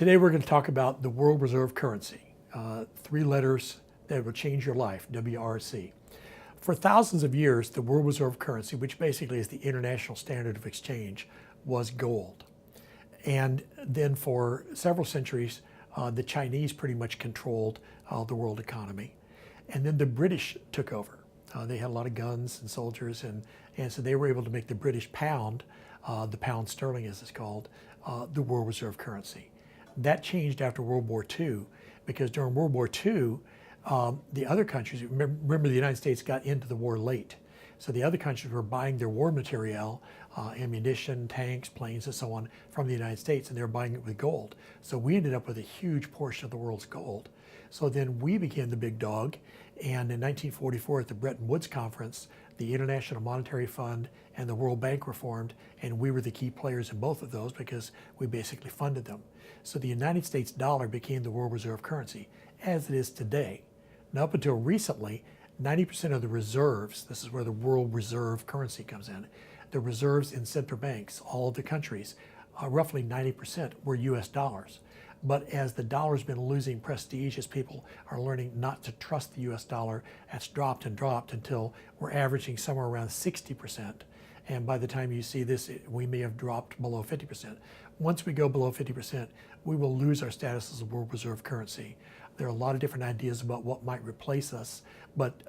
Today we're going to talk about the world reserve currency, 3 letters that will change your life, WRC. For thousands of years, the world reserve currency, which basically is the international standard of exchange, was gold. And then for several centuries, the Chinese pretty much controlled the world economy. And then the British took over. They had a lot of guns and soldiers, and so they were able to make the British pound, the pound sterling as it's called, the world reserve currency. That changed after World War II, because during World War II, the other countries, remember the United States got into the war late. So the other countries were buying their war material, ammunition, tanks, planes, and so on from the United States, and they were buying it with gold. So we ended up with a huge portion of the world's gold. So then we became the big dog, and in 1944 at the Bretton Woods Conference, the International Monetary Fund and the World Bank were formed, and we were the key players in both of those because we basically funded them. So the United States dollar became the world reserve currency, as it is today. Now, up until recently, 90% of the reserves, this is where the world reserve currency comes in, the reserves in central banks, all of the countries, roughly 90% were US dollars. But as the dollar's been losing prestige, as people are learning not to trust the US dollar, that's dropped and dropped until we're averaging somewhere around 60%. And by the time you see this, we may have dropped below 50%. Once we go below 50%, we will lose our status as a world reserve currency. There are a lot of different ideas about what might replace us, but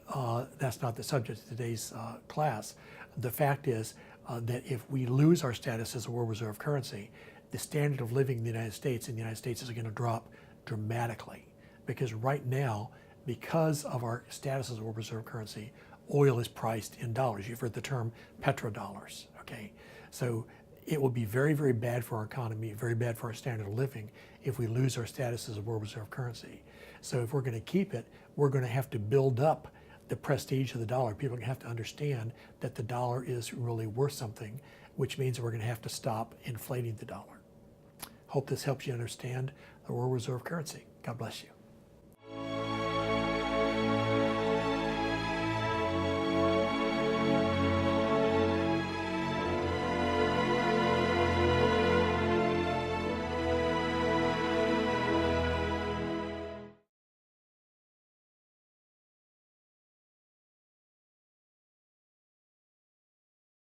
that's not the subject of today's class. The fact is that if we lose our status as a world reserve currency, the standard of living in the United States is going to drop dramatically. Because right now, because of our status as a world reserve currency, oil is priced in dollars. You've heard the term petrodollars, okay? So it will be very, very bad for our economy, very bad for our standard of living if we lose our status as a world reserve currency. So if we're going to keep it, we're going to have to build up the prestige of the dollar. People are going to have to understand that the dollar is really worth something, which means we're going to have to stop inflating the dollar. Hope this helps you understand the world reserve currency. God bless you.